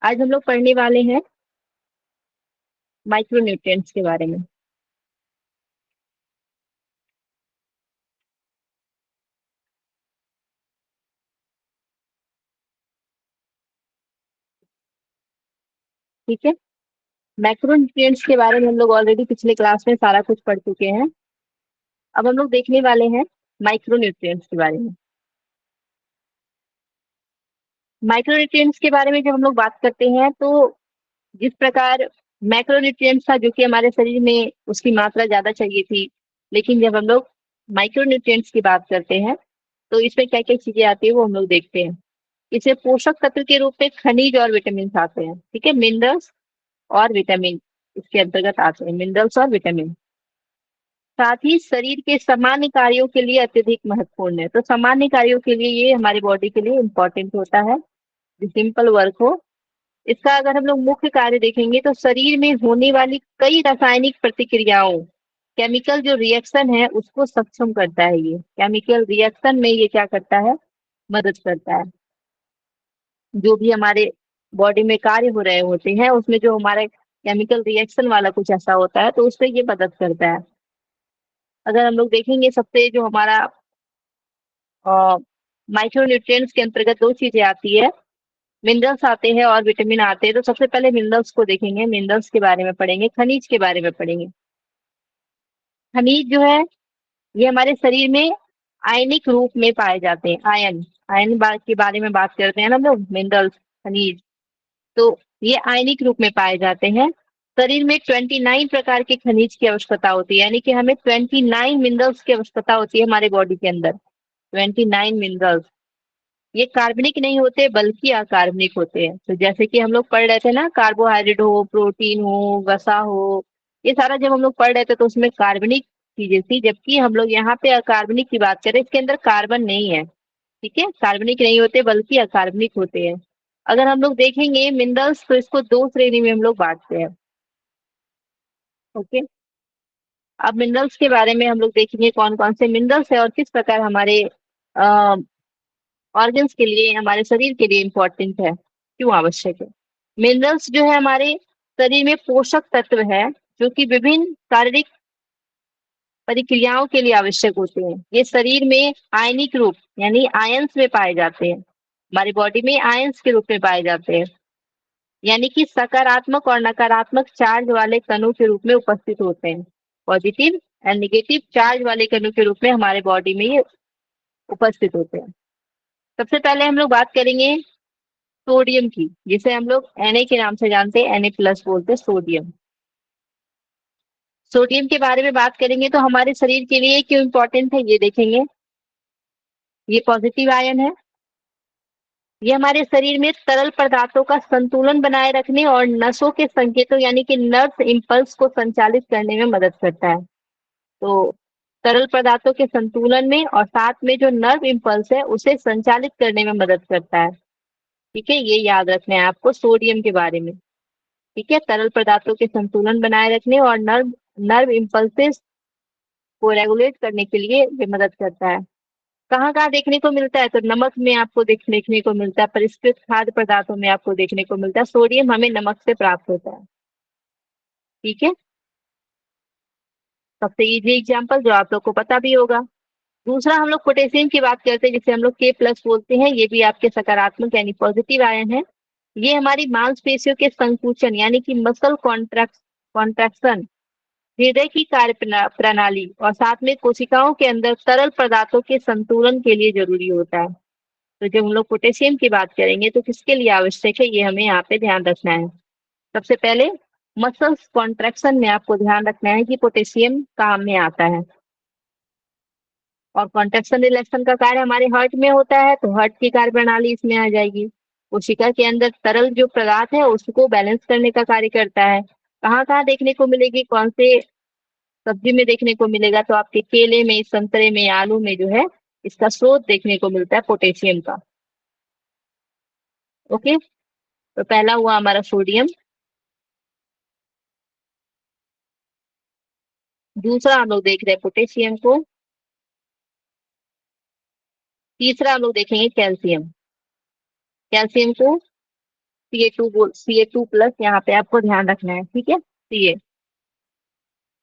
आज हम लोग पढ़ने वाले हैं माइक्रोन्यूट्रिएंट्स के बारे में। ठीक है, मैक्रोन्यूट्रिएंट्स के बारे में हम लोग ऑलरेडी पिछले क्लास में सारा कुछ पढ़ चुके हैं। अब हम लोग देखने वाले हैं माइक्रोन्यूट्रिएंट्स के बारे में। माइक्रोन्यूट्रिएंट्स के बारे में जब हम लोग बात करते हैं तो जिस प्रकार मैक्रोन्यूट्रिएंट्स था जो कि हमारे शरीर में उसकी मात्रा ज्यादा चाहिए थी, लेकिन जब हम लोग माइक्रोन्यूट्रिएंट्स की बात करते हैं तो इसमें क्या क्या चीजें आती है वो हम लोग देखते हैं। इसे पोषक तत्व के रूप में खनिज और विटामिन आते हैं। ठीक है, मिनरल्स और विटामिन इसके अंतर्गत आते हैं, मिनरल्स और विटामिन। साथ ही शरीर के सामान्य कार्यों के लिए अत्यधिक महत्वपूर्ण है। तो सामान्य कार्यों के लिए ये हमारी बॉडी के लिए इम्पोर्टेंट होता है, जो सिंपल वर्क हो। इसका अगर हम लोग मुख्य कार्य देखेंगे तो शरीर में होने वाली कई रासायनिक प्रतिक्रियाओं, केमिकल जो रिएक्शन है उसको सक्षम करता है। ये केमिकल रिएक्शन में ये क्या करता है, मदद करता है। जो भी हमारे बॉडी में कार्य हो रहे होते हैं उसमें जो हमारे केमिकल रिएक्शन वाला कुछ ऐसा होता है तो उससे ये मदद करता है। अगर हम लोग देखेंगे सबसे जो हमारा माइक्रोन्यूट्रिएंट्स के अंतर्गत दो चीजें आती है, मिनरल्स आते हैं और विटामिन आते हैं। तो सबसे पहले मिनरल्स को देखेंगे, मिनरल्स के बारे में पढ़ेंगे, खनिज के बारे में पढ़ेंगे। खनिज जो है ये हमारे शरीर में आयनिक रूप में पाए जाते हैं। आयन आयन के बारे में बात करते हैं ना हम लोग, मिनरल्स खनिज। तो ये आयनिक रूप में पाए जाते हैं। शरीर में 29 प्रकार के खनिज की आवश्यकता होती है, यानी कि हमें 29 मिनरल्स की आवश्यकता होती है हमारे बॉडी के अंदर। 29 मिनरल्स, ये कार्बनिक नहीं होते बल्कि अकार्बनिक होते हैं। तो जैसे कि हम लोग पढ़ रहे थे ना, कार्बोहाइड्रेट हो, प्रोटीन हो, वसा हो, ये सारा जब हम लोग पढ़ रहे थे तो उसमें कार्बनिक चीजें थी, जबकि हम लोग यहाँ पे अकार्बनिक की बात करें, इसके अंदर कार्बन नहीं है। ठीक है, कार्बनिक नहीं होते बल्कि अकार्बनिक होते हैं। अगर हम लोग देखेंगे मिनरल्स तो इसको दो श्रेणी में हम लोग बांटते हैं। ओके, अब मिनरल्स के बारे में हम लोग देखेंगे कौन कौन से मिनरल्स है और किस प्रकार हमारे ऑर्गन्स के लिए, हमारे शरीर के लिए इम्पोर्टेंट है, क्यों आवश्यक है। मिनरल्स जो है हमारे शरीर में पोषक तत्व है जो कि विभिन्न शारीरिक प्रक्रियाओं के लिए आवश्यक होते हैं। ये शरीर में आयनिक रूप यानी आयंस में पाए जाते हैं, हमारी बॉडी में आयंस के रूप में पाए जाते हैं, यानी कि सकारात्मक और नकारात्मक चार्ज वाले कणों के रूप में उपस्थित होते हैं। पॉजिटिव एंड निगेटिव चार्ज वाले कणों के रूप में हमारे बॉडी में ये उपस्थित होते हैं। सबसे पहले हम लोग बात करेंगे सोडियम की, जिसे हम लोग Na के नाम से जानते हैं, Na+ बोलते हैं सोडियम। सोडियम के बारे में बात करेंगे तो हमारे शरीर के लिए क्यों इंपॉर्टेंट है ये देखेंगे। ये पॉजिटिव आयन है, ये हमारे शरीर में तरल पदार्थों का संतुलन बनाए रखने और नसों के संकेतों यानी कि नर्व इंपल्स को संचालित करने में मदद करता है। तो तरल पदार्थों के संतुलन में और साथ में जो नर्व इंपल्स है उसे संचालित करने में मदद करता है। ठीक है, ये याद रखना है आपको सोडियम के बारे में। ठीक है, तरल पदार्थों के संतुलन बनाए रखने और नर्व नर्व इम्पल्सेस को रेगुलेट करने के लिए ये मदद करता है। कहाँ कहाँ देखने को मिलता है, तो नमक में आपको देखने को मिलता है, परिष्कृत खाद्य पदार्थों में आपको देखने को मिलता है। सोडियम हमें नमक से प्राप्त होता है। ठीक है, सबसे इजी एग्जाम्पल जो आप लोग को पता भी होगा। दूसरा हम लोग पोटेशियम की बात करते हैं, जिसे हम लोग K+ बोलते हैं। ये भी आपके सकारात्मक यानी पॉजिटिव आयन है। ये हमारी मांसपेशियों के संकुचन यानी कि मसल कॉन्ट्रैक्शन, हृदय की कार्य प्रणाली और साथ में कोशिकाओं के अंदर तरल पदार्थों के संतुलन के लिए जरूरी होता है। तो जब हम लोग पोटेशियम की बात करेंगे तो किसके लिए आवश्यक है, ये हमें यहाँ पे ध्यान रखना है। सबसे पहले मसल्स कॉन्ट्रैक्शन में आपको ध्यान रखना है कि पोटेशियम काम में आता है। और कॉन्ट्रैक्शन रिलैक्शन का कार्य हमारे हार्ट में होता है, तो हार्ट की कार्य प्रणाली इसमें आ जाएगी। कोशिका के अंदर तरल जो पदार्थ है उसको बैलेंस करने का कार्य करता है। कहाँ कहाँ देखने को मिलेगी, कौन से सब्जी में देखने को मिलेगा, तो आपके केले में, संतरे में, आलू में जो है इसका स्रोत देखने को मिलता है पोटेशियम का। ओके, तो पहला हुआ हमारा सोडियम। दूसरा हम लोग देख रहे हैं पोटेशियम को। तीसरा हम लोग देखेंगे कैल्शियम। कैल्शियम को Ca2 प्लस यहाँ पे आपको ध्यान रखना है, ठीक है। Ca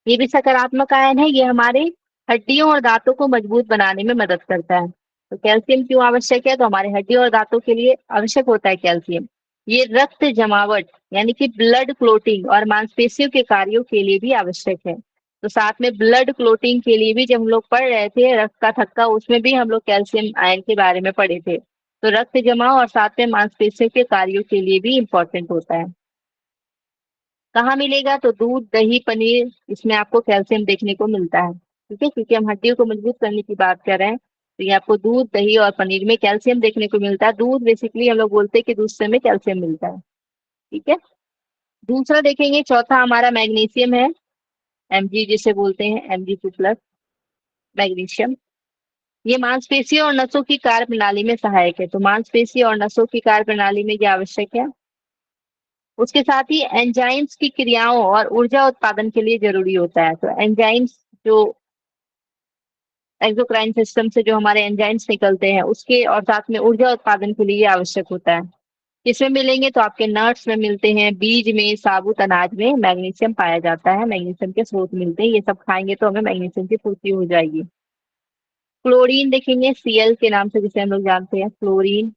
ये भी सकारात्मक आयन है, ये हमारे हड्डियों और दांतों को मजबूत बनाने में मदद करता है। तो कैल्शियम क्यों आवश्यक है, तो हमारे हड्डियों और दांतों के लिए आवश्यक होता है कैल्शियम। ये रक्त जमावट यानी कि ब्लड क्लोटिंग और मांसपेशियों के कार्यों के लिए भी आवश्यक है। तो साथ में ब्लड क्लोटिंग के लिए भी जब हम लोग पढ़ रहे थे रक्त का थक्का, उसमें भी हम लोग कैल्शियम आयन के बारे में पढ़े थे। तो रक्त जमाव और साथ में मांसपेशियों के कार्यों के लिए भी इम्पोर्टेंट होता है। कहाँ मिलेगा, तो दूध, दही, पनीर, इसमें आपको कैल्शियम देखने को मिलता है, ठीक है। क्योंकि हम हड्डियों को मजबूत करने की बात कर रहे हैं, तो ये आपको दूध, दही और पनीर में कैल्शियम देखने को मिलता है। दूध बेसिकली हम लोग बोलते हैं कि दूध से हमें कैल्शियम मिलता है, ठीक है। दूसरा देखेंगे, चौथा हमारा मैग्नीशियम है, Mg जिसे बोलते हैं, Mg2 प्लस मैग्नीशियम। ये मांसपेशियों और नसों की कार्य प्रणाली में सहायक है। तो मांसपेशी और नसों की कार्य प्रणाली में ये आवश्यक है। उसके साथ ही एंजाइम्स की क्रियाओं और ऊर्जा उत्पादन के लिए जरूरी होता है। तो एंजाइम्स जो एक्सोक्राइन सिस्टम से जो हमारे एंजाइम्स निकलते हैं उसके और साथ में ऊर्जा उत्पादन के लिए आवश्यक होता है। किसमें मिलेंगे, तो आपके नट्स में मिलते हैं, बीज में, साबुत अनाज में मैग्नीशियम पाया जाता है, मैग्नीशियम के स्रोत मिलते हैं। ये सब खाएंगे तो हमें मैग्नीशियम की पूर्ति हो जाएगी। क्लोरीन देखेंगे, Cl के नाम से जिसे हम लोग जानते हैं, क्लोरीन,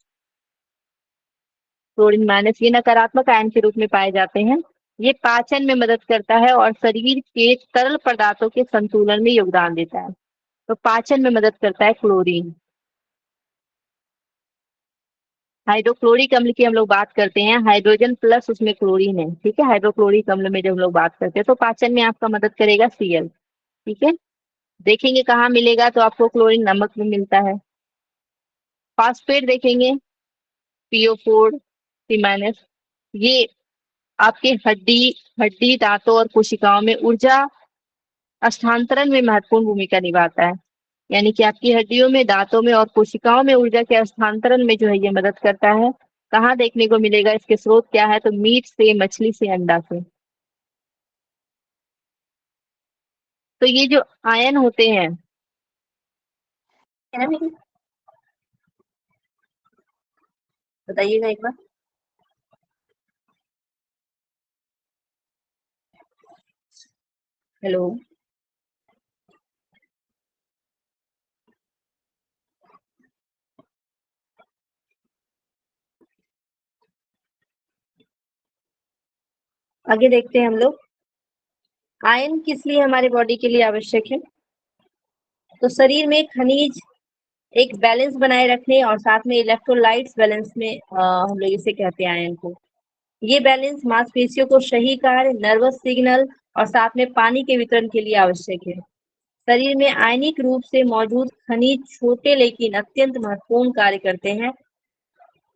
क्लोरीन माइनस, ये नकारात्मक आयन के रूप में पाए जाते हैं। ये पाचन में मदद करता है और शरीर के तरल पदार्थों के संतुलन में योगदान देता है। तो पाचन में मदद करता है क्लोरीन। हाइड्रोक्लोरिक अम्ल की हम लोग बात करते हैं, हाइड्रोजन प्लस उसमें क्लोरीन है, ठीक है। हाइड्रोक्लोरिक अम्ल में जब हम लोग बात करते हैं तो पाचन में आपका मदद करेगा Cl, ठीक है। देखेंगे कहाँ मिलेगा, तो आपको क्लोरीन नमक में मिलता है। फास्फेट देखेंगे, PO4 3-, ये आपके हड्डी हड्डी दांतों और कोशिकाओं में ऊर्जा स्थानांतरण में महत्वपूर्ण भूमिका निभाता है। यानी कि आपकी हड्डियों में, दांतों में और कोशिकाओं में ऊर्जा के स्थानांतरण में जो है ये मदद करता है। कहाँ देखने को मिलेगा, इसके स्रोत क्या है, तो मीट से, मछली से, अंडा से। तो ये जो आयन होते हैं, है ना, बताइएगा एक बार। हेलो, आगे देखते हैं हम लोग, आयन किस लिए हमारे बॉडी के लिए आवश्यक है। तो शरीर में खनिज एक बैलेंस बनाए रखने और साथ में इलेक्ट्रोलाइट्स बैलेंस में हम लोग इसे कहते हैं आयन को। ये बैलेंस मांसपेशियों को सही कार्य, नर्वस सिग्नल और साथ में पानी के वितरण के लिए आवश्यक है। शरीर में आयनिक रूप से मौजूद खनिज छोटे लेकिन अत्यंत महत्वपूर्ण कार्य करते हैं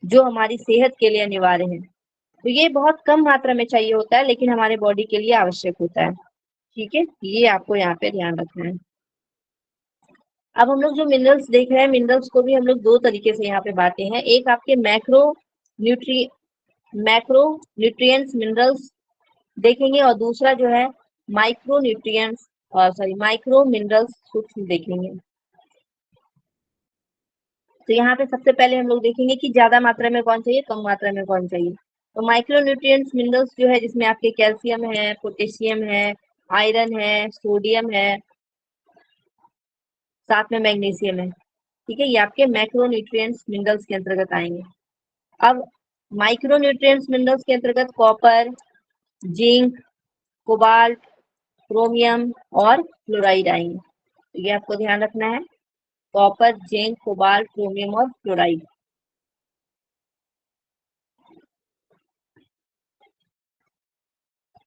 जो हमारी सेहत के लिए अनिवार्य है। तो ये बहुत कम मात्रा में चाहिए होता है लेकिन हमारे बॉडी के लिए आवश्यक होता है, ठीक है। ये आपको यहाँ पे ध्यान रखना है। अब हम लोग जो मिनरल्स देख रहे हैं, मिनरल्स को भी हम लोग दो तरीके से यहाँ पे बांटे हैं। एक आपके न्यूट्री मैक्रो न्यूट्रिएंट्स मिनरल्स देखेंगे और दूसरा जो है माइक्रो न्यूट्रिएंट्स माइक्रो मिनरल्स सूक्ष्म देखेंगे। तो यहाँ पे सबसे पहले हम लोग देखेंगे कि ज्यादा मात्रा में कौन चाहिए, कम मात्रा में कौन चाहिए। तो माइक्रो न्यूट्रिएंट्स मिनरल्स जो है जिसमें आपके कैल्शियम है, पोटेशियम है, आयरन है, सोडियम है, साथ में मैग्नीशियम है, ठीक है। ये आपके मैक्रो न्यूट्रिएंट्स मिनरल्स के अंतर्गत आएंगे। अब माइक्रो न्यूट्रिएंट्स मिनरल्स के अंतर्गत कॉपर, जिंक, कोबाल्ट, क्रोमियम और फ्लोराइड आएंगे। तो ये आपको ध्यान रखना है, कॉपर, जिंक, कोबाल्ट, क्रोमियम और फ्लोराइड।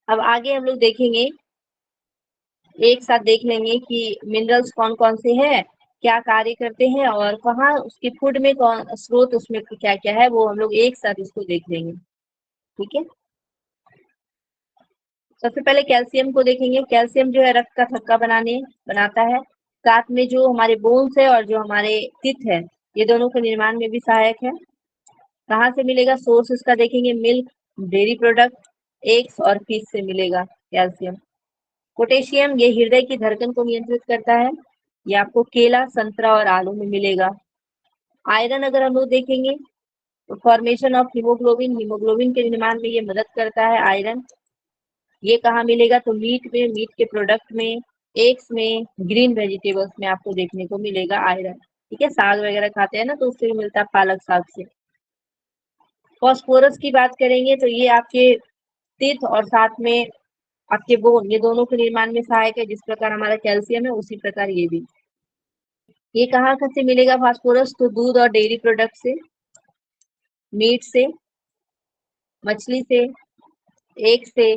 अब आगे हम लोग देखेंगे, एक साथ देख लेंगे कि मिनरल्स कौन कौन से हैं, क्या कार्य करते हैं और कहाँ उसके फूड में कौन स्रोत, उसमें क्या क्या है, वो हम लोग एक साथ इसको देख लेंगे, ठीक है। सबसे पहले कैल्शियम को देखेंगे। कैल्शियम जो है रक्त का थक्का बनाता है, साथ में जो हमारे बोन्स है और जो हमारे टिथ है, ये दोनों के निर्माण में भी सहायक है। कहाँ से मिलेगा, सोर्स इसका देखेंगे, मिल्क, डेयरी प्रोडक्ट, एग्स और फिश से मिलेगा कैल्शियम। पोटेशियम ये हृदय की धड़कन को नियंत्रित करता है, ये आपको केला, संतरा और आलू में मिलेगा। आयरन अगर हम लोग देखेंगे फॉर्मेशन ऑफ हीमोग्लोबिन, हीमोग्लोबिन के निर्माण में ये मदद करता है आयरन। ये कहाँ मिलेगा? तो मीट में, मीट के प्रोडक्ट में, एग्स में, ग्रीन वेजिटेबल्स में आपको देखने को मिलेगा आयरन। ठीक है, साग वगैरह खाते हैं ना तो उससे भी मिलता है, पालक साग से। फॉस्फोरस की बात करेंगे तो ये आपके टीथ और साथ में आपके बोन, ये दोनों के निर्माण में सहायक है। जिस प्रकार हमारा कैल्शियम है उसी प्रकार ये भी। ये कहाँ से मिलेगा फास्फोरस? तो दूध और डेयरी प्रोडक्ट से, मीट से, मछली से, एग से,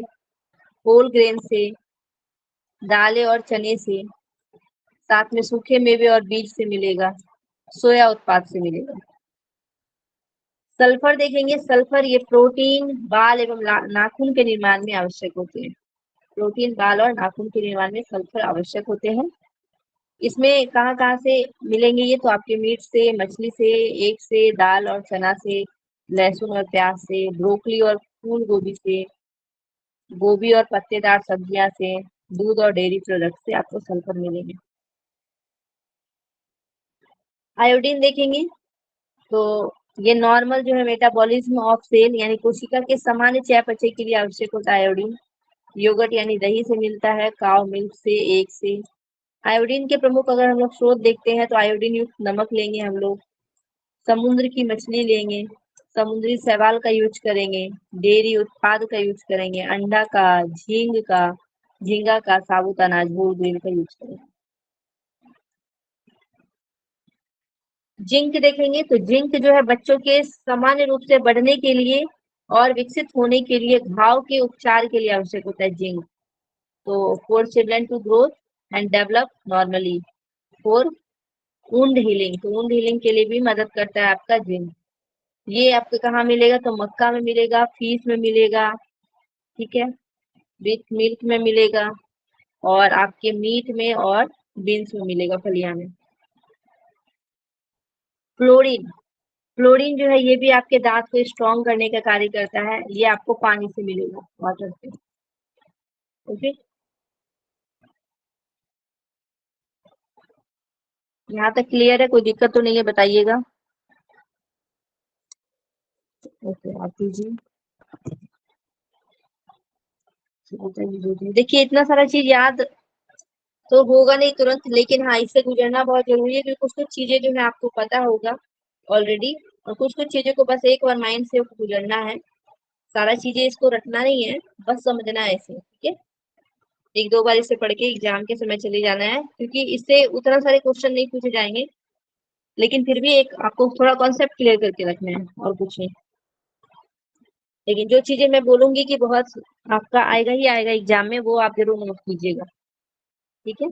होल ग्रेन से, दालें और चने से, साथ में सूखे मेवे और बीज से मिलेगा, सोया उत्पाद से मिलेगा। सल्फर देखेंगे, सल्फर ये प्रोटीन, बाल एवं नाखून के निर्माण में आवश्यक होते हैं। प्रोटीन, बाल और नाखून के निर्माण में सल्फर आवश्यक होते हैं। इसमें कहाँ कहाँ से मिलेंगे? ये तो आपके मीट से, मछली से, एग से, दाल और चना से, लहसुन और प्याज से, ब्रोकली और फूल गोभी से, गोभी और पत्तेदार सब्जियां से, दूध और डेयरी प्रोडक्ट से आपको सल्फर मिलेंगे। आयोडीन देखेंगे तो ये नॉर्मल जो है मेटाबॉलिज्म ऑफ सेल यानी कोशिका के सामान्य चयापचय के लिए आवश्यक होता है आयोडीन। योगर्ट यानी दही से मिलता है, काव मिल्क से, एग से। आयोडीन के प्रमुख अगर हम लोग स्रोत देखते हैं तो आयोडीन युक्त नमक लेंगे हम लोग, समुद्र की मछली लेंगे, समुद्री शैवाल का यूज करेंगे, डेयरी उत्पाद का यूज करेंगे, अंडा का, झींगा का, साबुत अनाज, होल ग्रेन का यूज करेंगे। जिंक देखेंगे तो जिंक जो है बच्चों के सामान्य रूप से बढ़ने के लिए और विकसित होने के लिए, घाव के उपचार के लिए आवश्यक होता है जिंक। तो for children to growth and develop normally, for wound healing, तो वुंड हीलिंग के लिए भी मदद करता है आपका जिंक। ये आपको कहाँ मिलेगा? तो मक्का में मिलेगा, फिश में मिलेगा, ठीक है, विथ मिल्क में मिलेगा, और आपके मीट में और बीन्स में मिलेगा, फलिया में। फ्लोरीन, फ्लोरीन जो है ये भी आपके दांत को स्ट्रॉन्ग करने का कार्य करता है। ये आपको पानी से मिलेगा, वाटर से। ओके, यहाँ तक क्लियर है? कोई दिक्कत तो नहीं है? बताइएगा। ओके, आप कीजिए। देखिए इतना सारा चीज याद तो होगा नहीं तुरंत, लेकिन हाँ इससे गुजरना बहुत जरूरी है, क्योंकि कुछ कुछ चीजें जो है आपको पता होगा ऑलरेडी, और कुछ कुछ चीजों को बस एक बार माइंड से गुजरना है। सारा चीजें इसको रटना नहीं है, बस समझना है इसे, ठीक है। एक दो बार इसे पढ़ के एग्जाम के समय चले जाना है, क्योंकि इससे उतना सारे क्वेश्चन नहीं पूछे जाएंगे, लेकिन फिर भी एक आपको थोड़ा कॉन्सेप्ट क्लियर करके रखना है, और कुछ नहीं। लेकिन जो चीजें मैं बोलूंगी कि बहुत आपका आएगा ही आएगा एग्जाम में, वो आप जरूर नोट कीजिएगा, ठीक है।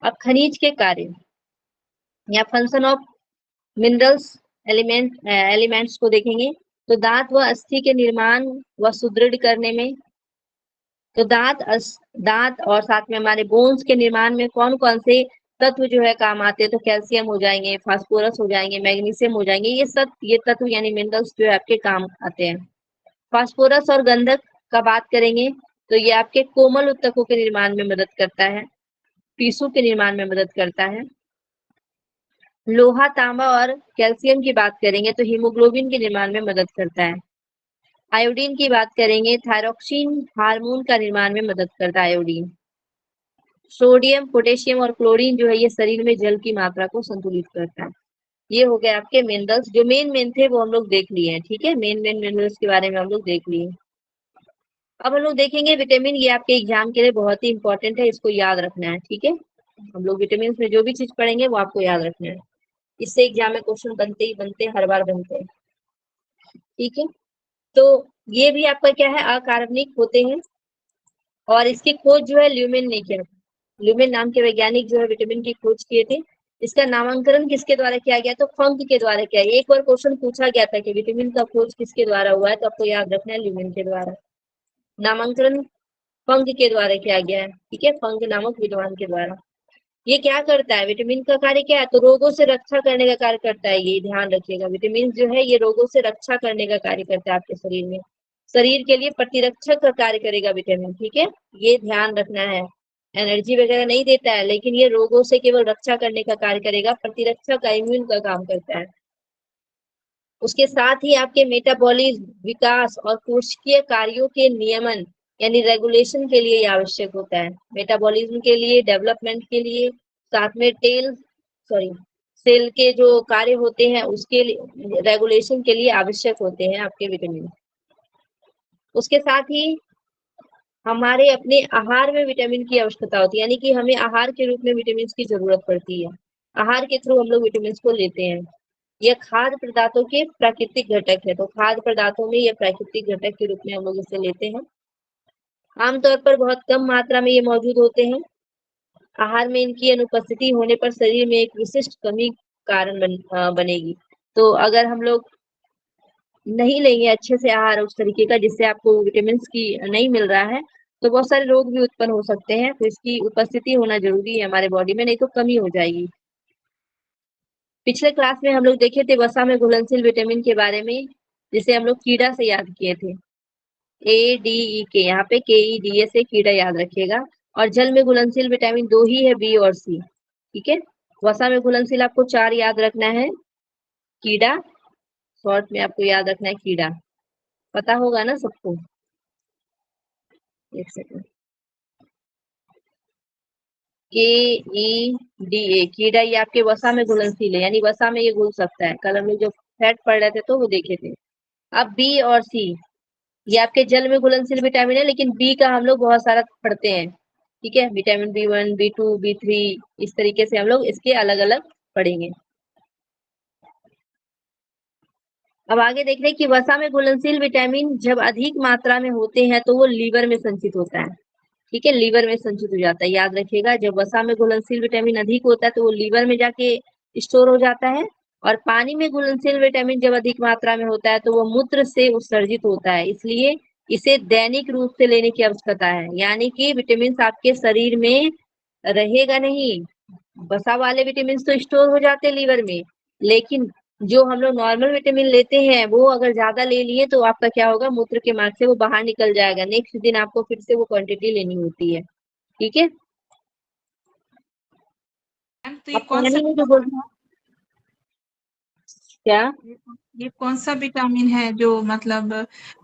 अब खनिज के कार्य या फंक्शन ऑफ मिनरल्स, एलिमेंट्स को देखेंगे तो दांत व अस्थि के निर्माण व सुदृढ़ करने में, तो दांत और साथ में हमारे बोन्स के निर्माण में कौन कौन से तत्व जो है काम आते हैं? तो कैल्शियम हो जाएंगे, फास्फोरस हो जाएंगे, मैग्नीशियम हो जाएंगे, ये तत्व यानी मिनरल्स जो है आपके काम आते हैं। फास्फोरस और गंधक का बात करेंगे तो ये आपके कोमल उत्तकों के निर्माण में मदद करता है, टिश्यू के निर्माण में मदद करता है। लोहा, तांबा और कैल्शियम की बात करेंगे तो हीमोग्लोबिन के निर्माण में मदद करता है। आयोडीन की बात करेंगे, थायरोक्सिन हार्मोन का निर्माण में मदद करता है आयोडीन। सोडियम, पोटेशियम और क्लोरीन जो है ये शरीर में जल की मात्रा को संतुलित करता है। ये हो गए आपके मिनरल्स, जो मेन थे वो हम लोग देख लिए हैं, ठीक है। मेन मिनरल्स के बारे में हम लोग देख लिए। अब हम लोग देखेंगे विटामिन, ये आपके एग्जाम के लिए बहुत ही इंपॉर्टेंट है, इसको याद रखना है, ठीक है। हम लोग विटामिन में जो भी चीज पढ़ेंगे वो आपको याद रखना है, इससे एग्जाम में क्वेश्चन बनते ही बनते, हर बार बनते हैं, ठीक है। तो ये भी आपका क्या है, अकार्बनिक होते हैं, और इसकी खोज जो है ल्यूमेन ने किया। ल्यूमेन नाम के वैज्ञानिक जो है विटामिन की खोज किए थे। इसका नामांकन किसके द्वारा किया गया? तो फंक के द्वारा किया। एक बार क्वेश्चन पूछा गया था कि विटामिन का खोज किसके द्वारा हुआ है, तो आपको याद रखना है ल्यूमेन के द्वारा। नामांकन फंक के द्वारा किया गया है, ठीक है, फंक नामक विद्वान के द्वारा। ये क्या करता है? विटामिन का कार्य क्या है? तो रोगों से रक्षा करने का कार्य करता है। ये ध्यान रखिएगा, विटामिन जो है ये रोगों से रक्षा करने का कार्य करता है आपके शरीर में, शरीर के लिए प्रतिरक्षक का कार्य करेगा विटामिन, ठीक है, ये ध्यान रखना है। एनर्जी वगैरह नहीं देता है, लेकिन ये रोगों से केवल रक्षा करने का कार्य करेगा, प्रतिरक्षा का, इम्यून का काम करता है। उसके साथ ही आपके मेटाबॉलिज्म, विकास और कोशिकीय कार्यों के नियमन यानी रेगुलेशन के लिए आवश्यक होता है। मेटाबॉलिज्म के लिए, डेवलपमेंट के लिए, साथ में सेल के जो कार्य होते हैं उसके लिए, रेगुलेशन के लिए आवश्यक होते हैं आपके विटामिन। उसके साथ ही हमारे अपने आहार में विटामिन की आवश्यकता होती है, यानी कि हमें आहार के रूप में विटामिन की जरूरत पड़ती है। आहार के थ्रू हम लोग विटामिन को लेते हैं। यह खाद्य पदार्थों के प्राकृतिक घटक है, तो खाद्य पदार्थों में यह प्राकृतिक घटक के रूप में हम लोग इसे लेते हैं। आमतौर पर बहुत कम मात्रा में ये मौजूद होते हैं। आहार में इनकी अनुपस्थिति होने पर शरीर में एक विशिष्ट कमी कारण बनेगी। तो अगर हम लोग नहीं लेंगे अच्छे से आहार उस तरीके का जिससे आपको विटामिन की नहीं मिल रहा है, तो बहुत सारे रोग भी उत्पन्न हो सकते हैं। तो इसकी उपस्थिति होना जरूरी है हमारे बॉडी में, नहीं तो कमी हो जाएगी। पिछले क्लास में हम लोग देखे थे वसा में घुलनशील विटामिन के बारे में, जिसे हम लोग कीड़ा से याद किए थे। ADE यहाँ पे KEDA से कीड़ा याद रखिएगा। और जल में घुलनशील विटामिन 2 ही है, B और C। ठीक है, वसा में घुलनशील आपको 4 याद रखना है। कीड़ा, शॉर्ट में आपको याद रखना है कीड़ा, पता होगा ना सबको। एक सेकंड, KEDA कीड़ा, ये आपके वसा में घुलनशील है, यानी वसा में ये घुल सकता है। कल हम लोग जो फैट पढ़ रहे थे तो वो देखे थे। अब B और C ये आपके जल में घुलनशील विटामिन है, लेकिन बी का हम लोग बहुत सारा पढ़ते हैं। ठीक है, विटामिन B1, B2, B3, इस तरीके से हम लोग इसके अलग अलग पढ़ेंगे। अब आगे देख रहे हैं कि वसा में घुलनशील विटामिन जब अधिक मात्रा में होते हैं तो वो लीवर में संचित होता है। ठीक है, लीवर में संचित हो जाता है, याद रखिएगा। जब वसा में घुलनशील विटामिन अधिक होता है तो वो लीवर में जाके स्टोर हो जाता है। और पानी में घुलनशील विटामिन जब अधिक मात्रा में होता है तो वो मूत्र से उत्सर्जित होता है, इसलिए इसे दैनिक रूप से लेने की आवश्यकता है। यानी कि विटामिन आपके शरीर में रहेगा नहीं, वसा वाले विटामिन तो स्टोर हो जाते हैं लीवर में, लेकिन जो हम लोग नॉर्मल विटामिन लेते हैं वो अगर ज्यादा ले लिए तो आपका क्या होगा, मूत्र के मार्ग से वो बाहर निकल जाएगा। नेक्स्ट दिन आपको फिर से वो क्वांटिटी लेनी होती है। ठीक है, मैम तो ये अब कौन सा पानी में जो बोल क्या, ये कौन सा विटामिन है जो मतलब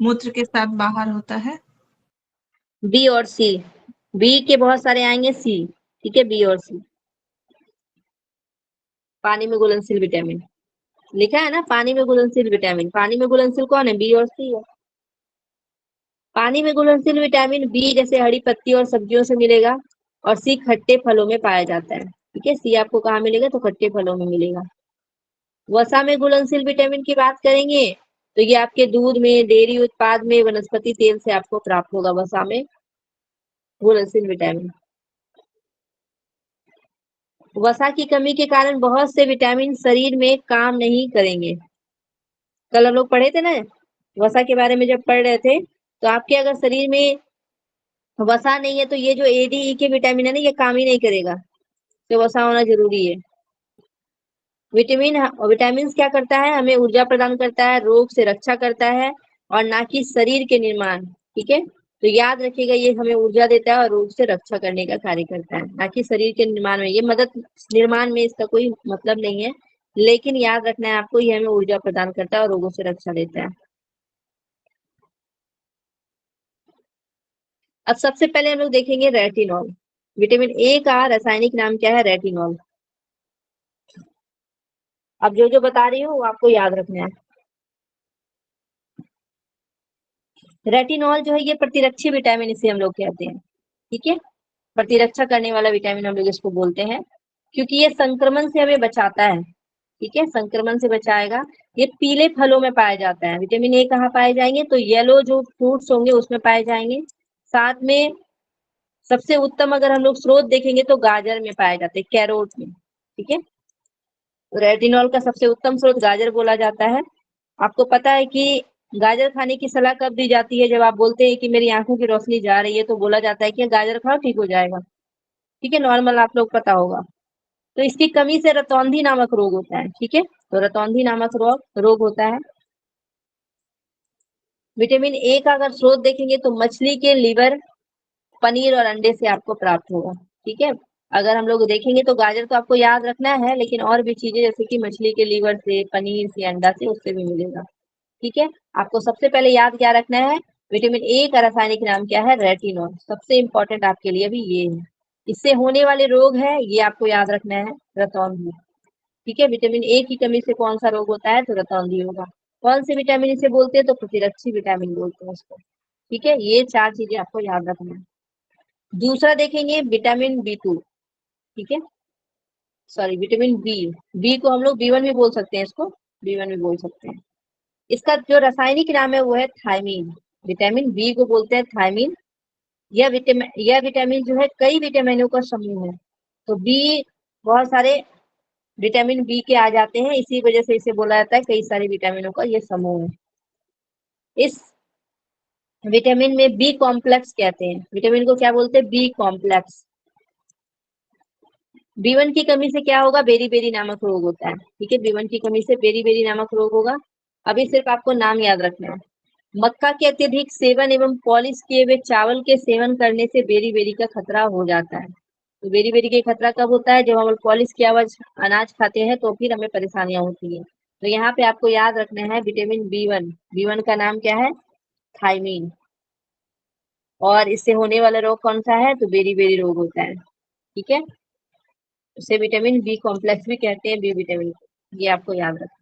मूत्र के साथ बाहर होता है? बी और सी। बी के बहुत सारे आएंगे, सी। ठीक है, बी और सी, पानी में घुलनशील विटामिन लिखा है ना, पानी में घुलनशील विटामिन। पानी में घुलनशील कौन है, बी और सी है। पानी में घुलनशील विटामिन बी जैसे हरी पत्ती और सब्जियों से मिलेगा, और सी खट्टे फलों में पाया जाता है। ठीक है, सी आपको कहाँ मिलेगा, तो खट्टे फलों में मिलेगा। वसा में घुलनशील विटामिन की बात करेंगे तो ये आपके दूध में, डेयरी उत्पाद में, वनस्पति तेल से आपको प्राप्त होगा वसा में घुलनशील विटामिन। वसा की कमी के कारण बहुत से विटामिन शरीर में काम नहीं करेंगे। कल हम लोग पढ़े थे ना वसा के बारे में, जब पढ़ रहे थे तो आपके अगर शरीर में वसा नहीं है तो ये जो ADE के विटामिन है ना, ये काम ही नहीं करेगा, तो वसा होना जरूरी है। विटामिन क्या करता है, हमें ऊर्जा प्रदान करता है, रोग से रक्षा करता है, और ना कि शरीर के निर्माण। ठीक है, तो याद रखिएगा, ये हमें ऊर्जा देता है और रोग से रक्षा करने का कार्य करता है, ना कि शरीर के निर्माण में। ये मदद निर्माण में इसका कोई मतलब नहीं है, लेकिन याद रखना है आपको, ये हमें ऊर्जा प्रदान करता है और रोगों से रक्षा देता है। अब सबसे पहले हम लोग देखेंगे रेटिनॉल। विटामिन ए का रासायनिक नाम क्या है, रेटिनॉल। अब जो जो बता रही हूँ वो आपको याद रखना है। रेटिनॉल जो है ये प्रतिरक्षी विटामिन इसे हम लोग कहते हैं। ठीक है, प्रतिरक्षा करने वाला विटामिन हम लोग इसको बोलते हैं, क्योंकि ये संक्रमण से हमें बचाता है। ठीक है, संक्रमण से बचाएगा। ये पीले फलों में पाया जाता है। विटामिन ए कहाँ पाए जाएंगे, तो येलो जो फ्रूट्स होंगे उसमें पाए जाएंगे। साथ में सबसे उत्तम अगर हम लोग स्रोत देखेंगे तो गाजर में पाए जाते हैं, कैरोट में। ठीक है, रेटिनॉल का सबसे उत्तम स्रोत गाजर बोला जाता है। आपको पता है कि गाजर खाने की सलाह कब दी जाती है, जब आप बोलते हैं कि मेरी आंखों की रोशनी जा रही है तो बोला जाता है कि गाजर खाओ ठीक हो जाएगा। ठीक है, नॉर्मल आप लोग पता होगा। तो इसकी कमी से रतौंधी नामक रोग होता है। ठीक है, तो रतौंधी नामक रोग होता है। विटामिन ए का अगर स्रोत देखेंगे तो मछली के लिवर, पनीर और अंडे से आपको प्राप्त होगा। ठीक है, अगर हम लोग देखेंगे तो गाजर तो आपको याद रखना है, लेकिन और भी चीजें जैसे कि मछली के लीवर से, पनीर से, अंडा से, उससे भी मिलेगा। ठीक है, आपको सबसे पहले याद क्या रखना है, विटामिन ए का रासायनिक नाम क्या है, रेटिनॉल। सबसे इंपॉर्टेंट आपके लिए भी ये है। इससे होने वाले रोग है ये आपको याद रखना है, रतौंधी। ठीक है, विटामिन ए की कमी से कौन सा रोग होता है, तो रतौंधी होगा। कौन से विटामिन इसे बोलते हैं, तो प्रतिरक्षी विटामिन बोलते हैं उसको। ठीक है, ये 4 चीजें आपको याद रखना है। दूसरा देखेंगे विटामिन बी 2। ठीक है, सॉरी विटामिन बी, बी को हम लोग बी 1 भी बोल सकते हैं, इसको बी 1 भी बोल सकते हैं। इसका जो रासायनिक नाम है वो है थायमीन। विटामिन बी को बोलते हैं थायमीन। यह विटामिन जो है कई विटामिनों का समूह है। तो बी, बहुत सारे विटामिन बी के आ जाते हैं, इसी वजह से इसे बोला जाता है कई सारे विटामिनों का ये समूह है। इस विटामिन में बी कॉम्प्लेक्स कहते हैं, विटामिन को क्या बोलते हैं, बी कॉम्प्लेक्स। बी 1 की कमी से क्या होगा, बेरी बेरी नामक रोग होता है। ठीक है, बी 1 की कमी से बेरी बेरी नामक रोग होगा। अभी सिर्फ आपको नाम याद रखना है। मक्का के अत्यधिक सेवन एवं पॉलिश किए हुए चावल के सेवन करने से बेरी बेरी का खतरा हो जाता है। तो बेरी बेरी का खतरा कब होता है, जब हम पॉलिश किया हुआ अनाज खाते हैं तो फिर हमें परेशानियां होती है। तो यहाँ पे आपको याद रखना है विटामिन बी 1, बी 1 का नाम क्या है, थायमीन। और इससे होने वाला रोग कौन सा है, तो बेरी बेरी रोग होता है। ठीक है, उसे विटामिन बी कॉम्प्लेक्स भी कहते हैं, बी विटामिन को, ये आपको याद रखना।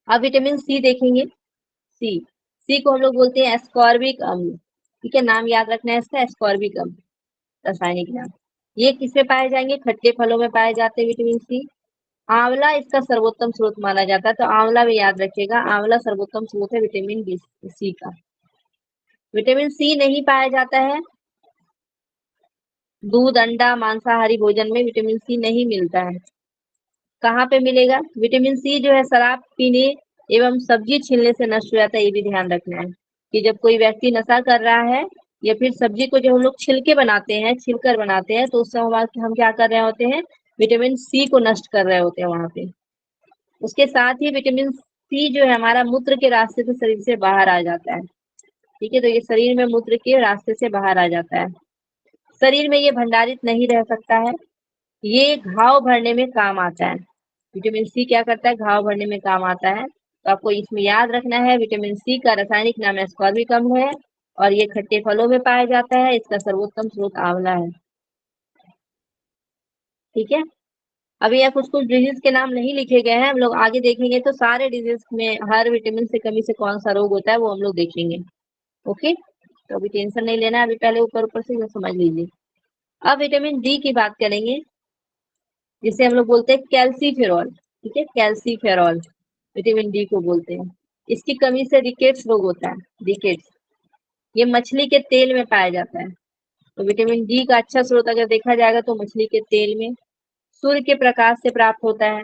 अब विटामिन सी देखेंगे। सी, सी को हम लोग बोलते हैं एस्कॉर्बिक अम्ल। ठीक है, नाम याद रखना है इसका, एस्कॉर्बिक अम्ल, रासायनिक नाम। ये किसमें पाए जाएंगे, खट्टे फलों में पाए जाते हैं विटामिन सी। आंवला इसका सर्वोत्तम स्रोत माना जाता है, तो आंवला भी याद रखिएगा, आंवला सर्वोत्तम स्रोत है विटामिन बी सी का। विटामिन सी नहीं पाया जाता है दूध, अंडा, मांसाहारी भोजन में विटामिन सी नहीं मिलता है। कहाँ पे मिलेगा, विटामिन सी जो है शराब पीने एवं सब्जी छीलने से नष्ट हो जाता है। ये भी ध्यान रखना है कि जब कोई व्यक्ति नशा कर रहा है या फिर सब्जी को जब हम लोग छिलके बनाते हैं, छिलकर बनाते हैं, तो उस समय हम क्या कर रहे होते हैं, विटामिन सी को नष्ट कर रहे होते हैं वहां पे। उसके साथ ही विटामिन सी जो है हमारा मूत्र के रास्ते से शरीर से बाहर आ जाता है। ठीक है, तो ये शरीर में मूत्र के रास्ते से बाहर आ जाता है, शरीर में ये भंडारित नहीं रह सकता है। ये घाव भरने में काम आता है। विटामिन सी क्या करता है, घाव भरने में काम आता है। तो आपको इसमें याद रखना है विटामिन सी का रासायनिक नाम एस्कॉर्बिक अम्ल है, और ये खट्टे फलों में पाया जाता है, इसका सर्वोत्तम स्रोत आंवला है। ठीक है, अभी यहाँ कुछ कुछ डिजीज के नाम नहीं लिखे गए हैं, हम लोग आगे देखेंगे तो सारे डिजीज में हर विटामिन से कमी से कौन सा रोग होता है वो हम लोग देखेंगे। ओके, तो अभी टेंशन नहीं लेना है, अभी पहले ऊपर ऊपर से समझ लीजिए। अब विटामिन डी की बात करेंगे, जिसे हम लोग बोलते हैं कैल्सीफेरॉल। ठीक है, कैल्सीफेरॉल विटामिन डी को बोलते हैं। इसकी कमी से रिकेट्स रोग होता है, रिकेट्स। ये मछली के तेल में पाया जाता है। तो विटामिन डी का अच्छा स्रोत अगर देखा जाएगा तो मछली के तेल में, सूर्य के प्रकाश से प्राप्त होता है।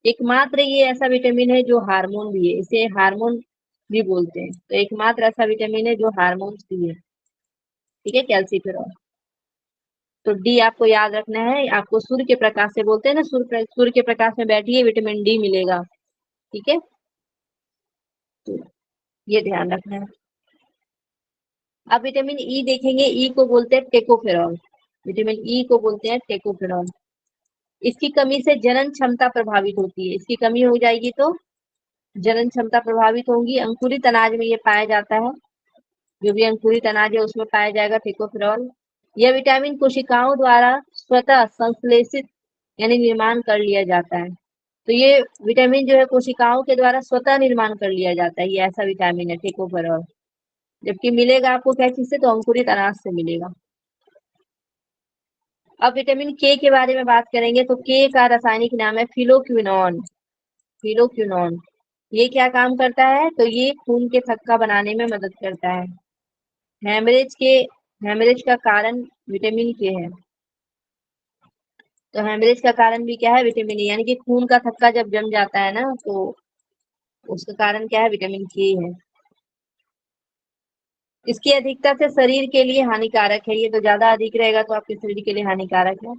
एकमात्र ये ऐसा विटामिन है जो हार्मोन भी है, इसे हार्मोन भी बोलते हैं। तो एकमात्र ऐसा विटामिन है जो हार्मोन्स भी है। ठीक है, कैल्सीफेरॉल। तो डी आपको याद रखना है, आपको सूर्य के प्रकाश से बोलते हैं ना, सूर्य के प्रकाश में बैठिए विटामिन डी मिलेगा। ठीक है, तो ये ध्यान रखना है। अब विटामिन ई देखेंगे, ई को बोलते हैं टेकोफेरॉल। विटामिन ई को बोलते हैं टेकोफेरॉल। इसकी कमी से जनन क्षमता प्रभावित होती है, इसकी कमी हो जाएगी तो जनन क्षमता प्रभावित होगी। अंकुरित अनाज में ये पाया जाता है, जो भी अंकुरित अनाज है उसमें पाया जाएगा टेकोफेरॉल। यह विटामिन कोशिकाओं द्वारा स्वतः संश्लेषित यानी निर्माण कर लिया जाता है। तो ये विटामिन जो है कोशिकाओं के द्वारा स्वतः निर्माण कर लिया जाता है, ये ऐसा विटामिन है टेकोफेरॉल। जबकि मिलेगा आपको क्या चीज से, तो अंकुरित अनाज से मिलेगा। अब विटामिन के बारे में बात करेंगे, तो के का रासायनिक नाम है फिलोक्विनोन। फिलोक्विनोन ये क्या काम करता है, तो ये खून के थक्का बनाने में मदद करता है। हेमरेज का कारण विटामिन के है। तो हेमरेज का कारण भी क्या है, विटामिन ए, यानी कि खून का थक्का जब जम जाता है ना, तो उसका कारण क्या है, विटामिन के है। इसकी अधिकता से शरीर के लिए हानिकारक है, ये तो ज्यादा अधिक रहेगा तो आपके शरीर के लिए हानिकारक है।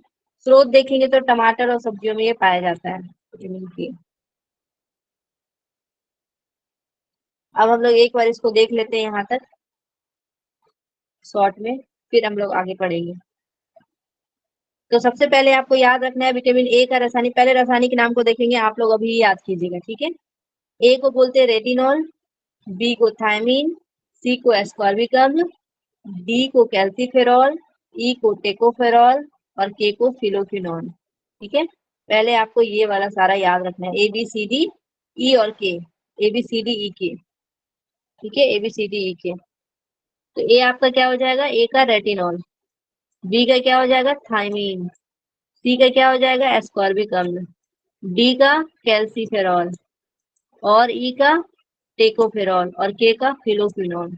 स्रोत देखेंगे तो टमाटर और सब्जियों में ये पाया जाता है विटामिन के। अब हम लोग एक बार इसको देख लेते हैं यहाँ तक शॉर्ट में। फिर हम लोग आगे पढ़ेंगे। तो सबसे पहले आपको याद रखना है विटामिन ए का रासायनिक, पहले रासायनिक नाम को देखेंगे, आप लोग अभी याद कीजिएगा, ठीक है। ए को बोलते हैं रेटिनॉल, बी को थायमीन, सी को एस्कॉर्बिक अम्ल, डी को कैल्सीफेरॉल, ई को टेकोफेरॉल और के को फिलोक्विनोन, ठीक है। पहले आपको ये वाला सारा याद रखना है, A B C D E और के, A B C D E के, ठीक है, A B C D E के। तो ए आपका क्या हो जाएगा, ए का रेटिनॉल, बी का क्या हो जाएगा थायमीन, सी का क्या हो जाएगा एस्कॉर्बिक अम्ल, डी का कैल्सीफेरॉल और ई का टेकोफेरॉल और के का फिलोक्विनोन,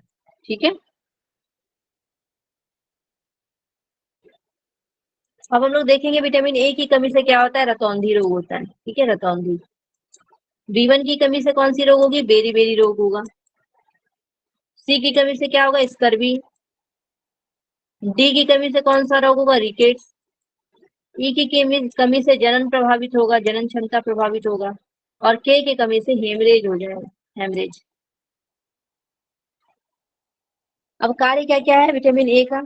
ठीक है। अब हम लोग देखेंगे विटामिन ए की कमी से क्या होता है, रतौंधी रोग होता है, ठीक है, रतौंधी। बी1 की कमी से कौन सी रोग होगी, बेरी बेरी रोग होगा। सी की कमी से क्या होगा, स्कर्वी। डी की कमी से कौन सा रोग होगा, रिकेट्स। ई की कमी से जनन प्रभावित होगा, जनन क्षमता प्रभावित होगा। और के की कमी से हेमरेज हो जाएगा, हेमरेज। अब कार्य क्या क्या है विटामिन ए का,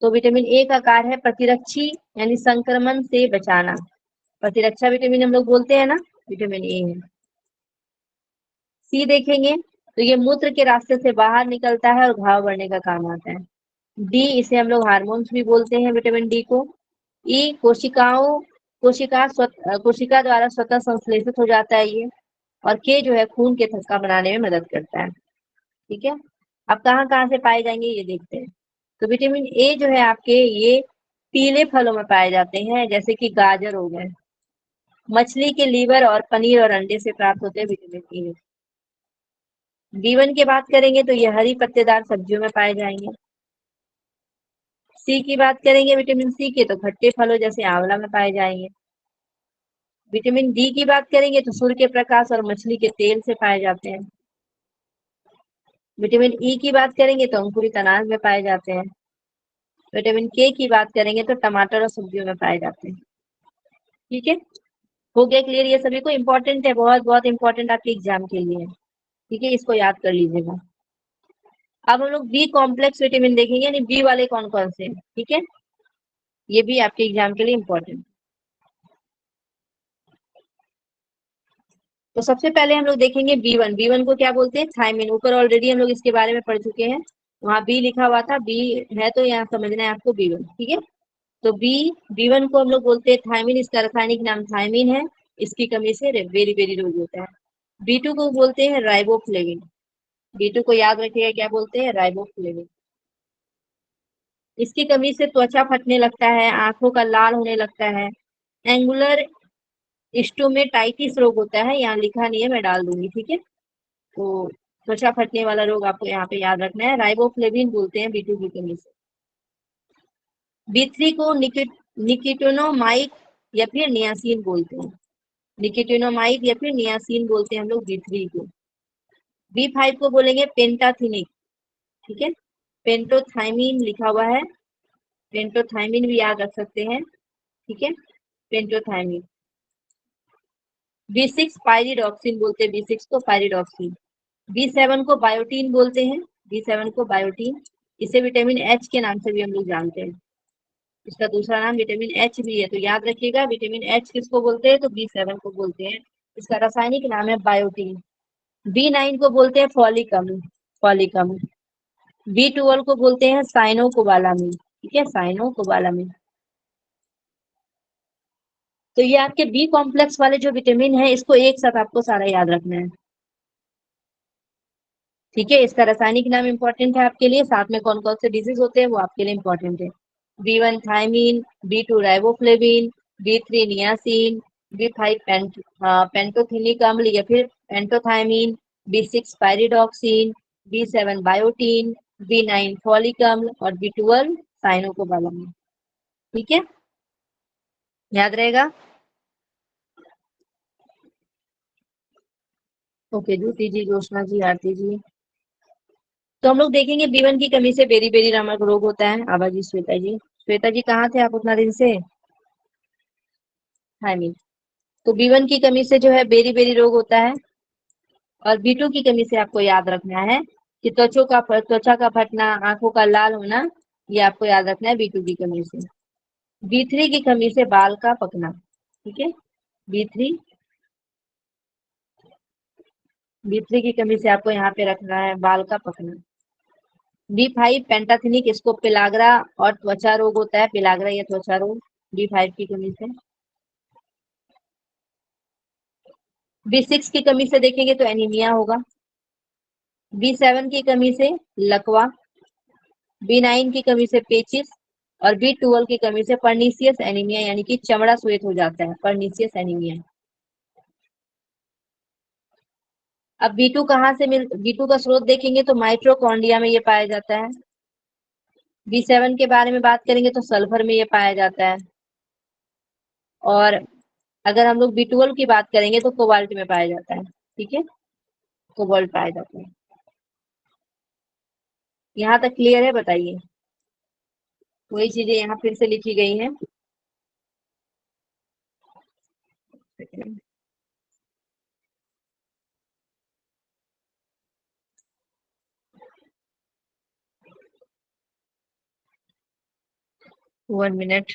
तो विटामिन ए का कार्य है प्रतिरक्षी यानी संक्रमण से बचाना, प्रतिरक्षा विटामिन हम लोग बोलते हैं ना, विटामिन ए है। सी देखेंगे तो ये मूत्र के रास्ते से बाहर निकलता है और घाव बढ़ने का काम आता है। डी इसे हम लोग हार्मोन्स भी बोलते हैं विटामिन डी को। ई कोशिका द्वारा स्वतः संश्लेषित हो जाता है ये। और के जो है खून के थक्का बनाने में मदद करता है, ठीक है। अब कहाँ कहाँ से पाए जाएंगे ये देखते हैं। तो विटामिन ए जो है आपके ये पीले फलों में पाए जाते हैं, जैसे कि गाजर हो गए। मछली के लीवर और पनीर और अंडे से प्राप्त होते हैं विटामिन ए। बी1 की बात करेंगे तो ये हरी पत्तेदार सब्जियों में पाए जाएंगे। सी की बात करेंगे विटामिन सी के तो खट्टे फलों जैसे आंवला में पाए जाएंगे। विटामिन डी की बात करेंगे तो सूर्य के प्रकाश और मछली के तेल से पाए जाते हैं। विटामिन ई की बात करेंगे तो अंकुरित अनाज में पाए जाते हैं। विटामिन के की बात करेंगे तो टमाटर और सब्जियों में पाए जाते हैं, ठीक है। हो गया क्लियर, ये सभी को इम्पोर्टेंट है, बहुत बहुत इंपॉर्टेंट आपके एग्जाम के लिए है, ठीक है, इसको याद कर लीजिएगा। अब हम लोग बी कॉम्प्लेक्स विटामिन देखेंगे, यानी बी वाले कौन कौन से हैं, ठीक है, ये भी आपके एग्जाम के लिए इम्पोर्टेंट। तो सबसे पहले हम लोग देखेंगे बी1, बी1 को क्या बोलते हैं, थायमीन। ऊपर ऑलरेडी हम लोग इसके बारे में पढ़ चुके हैं, वहां बी लिखा हुआ था, बी है तो यहाँ समझना है आपको बी1, ठीक है। तो बी1 को हम लोग बोलते हैं थायमीन, इसका रासायनिक नाम थायमीन है, इसकी कमी से बेरी बेरी रोग होता है। बी2 को बोलते हैं राइबोफ्लेविन, बी2 को याद रखिएगा क्या बोलते हैं, राइबोफ्लेविन। इसकी कमी से त्वचा फटने लगता है, आंखों का लाल होने लगता है, एंगुलर स्टोमेटाइटिस रोग होता है, यहाँ लिखा नहीं है मैं डाल दूंगी, ठीक है। तो त्वचा फटने वाला रोग आपको यहाँ पे याद रखना है, राइबोफ्लेविन बोलते हैं बी2 की कमी से। बी3 को निकोटिनोमाइड या फिर नियासिन बोलते हैं, निकोटिनोमाइड या फिर नियासिन बोलते हैं हम लोग बी3 को। बी5 को बोलेंगे पेंटाथिनिक, ठीक है, पेंटोथाइमिन लिखा हुआ है, पेंटोथाइमिन भी याद रख सकते हैं, ठीक है, पेंटोथाइमिन। बी6 पायरिडॉक्सिन बोलते हैं, बी6 को पायरिडॉक्सिन। बी7 को बायोटीन बोलते हैं, बी7 को बायोटीन, इसे विटामिन एच के नाम से भी हम लोग जानते हैं, इसका दूसरा नाम विटामिन एच भी है, तो याद रखिएगा विटामिन एच किसको बोलते हैं, तो बी7 को बोलते हैं, इसका रासायनिक नाम है बायोटीन। बी9 को बोलते हैं फॉलिक अम्ल, फॉलिक अम्ल। बी12 को बोलते हैं साइनोकोबालामिन, ठीक है, साइनोकोबालामिन। तो ये आपके बी कॉम्प्लेक्स वाले जो विटामिन है, इसको एक साथ आपको सारा याद रखना है, ठीक है। इसका रासायनिक नाम इंपॉर्टेंट है आपके लिए, साथ में कौन कौन से डिजीज होते हैं वो आपके लिए इंपॉर्टेंट है। B1 thymine, बी2 riboflavin, B3 niacin, B5 pantothenic अम्ल या फिर पेंटोथायमीन, बी6 पायरिडॉक्सिन, बी7 बायोटीन, बी9 फॉलिक अम्ल और बी12 साइनोकोबालामिन, ठीक है, याद रहेगा। ओके, ज्योति जी, जोशना जी, आरती जी। तो हम लोग देखेंगे बी1 की कमी से बेरी बेरी नामक रोग होता है। आवाजी श्वेता जी, श्वेता जी कहाँ थे आप उतना दिन से, हाँ मीन। तो बी1 की कमी से जो है बेरी बेरी रोग होता है, और बी2 की कमी से आपको याद रखना है कि त्वचा का फटना, आंखों का लाल होना, ये आपको याद रखना है B2 की कमी से। B3 की कमी से बाल का पकना, ठीक है। B3 B3 की कमी से आपको यहाँ पे रखना है बाल का पकना। B5 पेंटाथेनिक स्कोपेलाग्रा और त्वचा रोग होता है, पेलाग्रा या त्वचा रोग B5 की कमी से। B6 की कमी से देखेंगे तो एनीमिया होगा। B7 की कमी से लकवा, B9 की कमी से पेचिस और B12 की कमी से पर्नीसियस एनीमिया, यानी कि चमड़ा श्वेत हो जाता है, पर्नीसियस एनीमिया। अब B2 कहाँ से B2 का स्रोत देखेंगे तो माइट्रोकॉन्ड्रिया में ये पाया जाता है। B7 के बारे में बात करेंगे तो सल्फर में ये पाया जाता है। और अगर हम लोग B12 की बात करेंगे तो कोबाल्ट में पाया जाता है, ठीक है, कोबाल्ट पाया जाता है। यहाँ तक क्लियर है? बताइए। वही चीजें यहाँ फिर से लिखी गई हैं। 1 मिनट।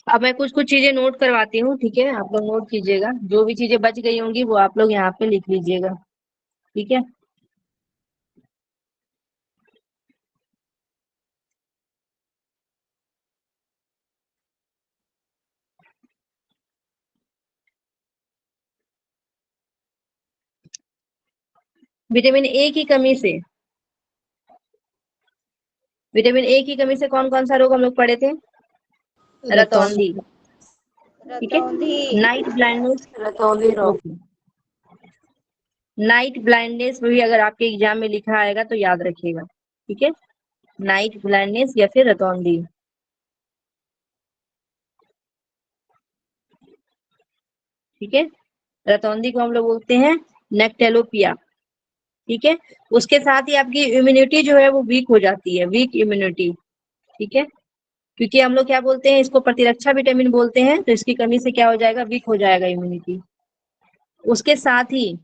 अब मैं कुछ कुछ चीजें नोट करवाती हूँ, ठीक है, आप लोग नोट कीजिएगा। जो भी चीजें बच गई होंगी वो आप लोग यहाँ पे लिख लीजिएगा, ठीक है। विटामिन ए की कमी से विटामिन ए की कमी से कौन कौन सा रोग हम लोग पढ़े थे? रतौंधी, ठीक है। नाइट ब्लाइंडनेस, रतौंधी रोग। ओके। नाइट ब्लाइंडनेस भी अगर आपके एग्जाम में लिखा आएगा तो याद रखिएगा, ठीक है। नाइट ब्लाइंडनेस या फिर रतौंधी, ठीक है। रतौंधी को हम लोग बोलते हैं नेक्टेलोपिया, ठीक है। उसके साथ ही आपकी इम्यूनिटी जो है वो वीक हो जाती है, वीक इम्यूनिटी, ठीक है। क्योंकि हम लोग क्या बोलते हैं, इसको प्रतिरक्षा विटामिन बोलते हैं, तो इसकी कमी से क्या हो जाएगा, वीक हो जाएगा इम्यूनिटी। उसके साथ ही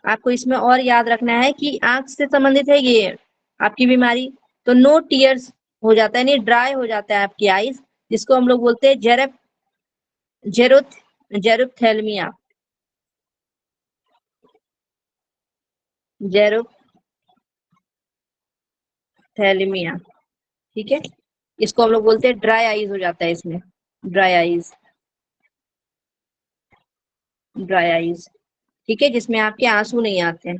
आपको इसमें और याद रखना है कि आंख से संबंधित है ये आपकी बीमारी, तो नो टीयर्स हो जाता है, यानी ड्राई हो जाता है आपकी आईज, जिसको हम लोग बोलते हैं जेरोथेल्मिया, जेरोथेल्मिया, ठीक है। इसको हम लोग बोलते हैं ड्राई आईज हो जाता है इसमें, ड्राई आईज, ड्राई आईज, ठीक है, जिसमें आपके आंसू नहीं आते हैं,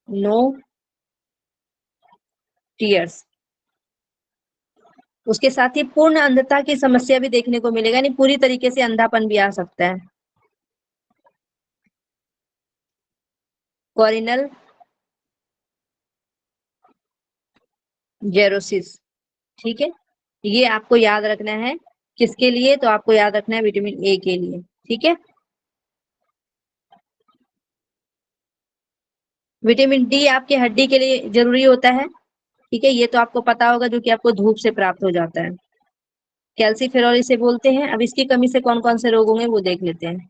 नो टीयर्स। उसके साथ ही पूर्ण अंधता की समस्या भी देखने को मिलेगा, यानी पूरी तरीके से अंधापन भी आ सकता है। कॉरिनल जेरोसिस, ठीक है। ये आपको याद रखना है, किसके लिए, तो आपको याद रखना है विटामिन ए के लिए, ठीक है। विटामिन डी आपके हड्डी के लिए जरूरी होता है, ठीक है, ये तो आपको पता होगा, जो कि आपको धूप से प्राप्त हो जाता है। कैल्सीफेरॉल इसे बोलते हैं। अब इसकी कमी से कौन कौन से रोग होंगे वो देख लेते हैं।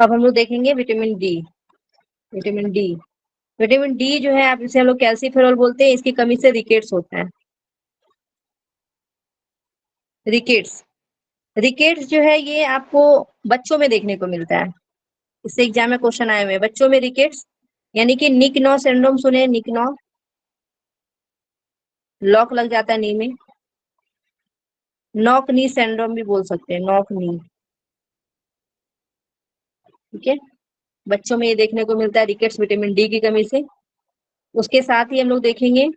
अब हम लोग देखेंगे vitamin D. Vitamin D vitamin D जो है, आप इसे हम लोग कैल्सीफेरॉल बोलते हैं, इसकी कमी से रिकेट्स होता है। रिकेट्स रिकेट्स जो है ये आपको बच्चों में देखने को मिलता है, इससे एग्जाम में क्वेश्चन आए हुए हैं बच्चों में रिकेट्स, यानी कि निक नॉ सिंड्रोम सुने, निक नॉ, लॉक लग जाता है नी में। नॉक नी सिंड्रोम भी बोल सकते हैं, नॉक नी। ठीक है, बच्चों में ये देखने को मिलता है रिकेट्स विटामिन डी की कमी से। उसके साथ ही हम लोग देखेंगे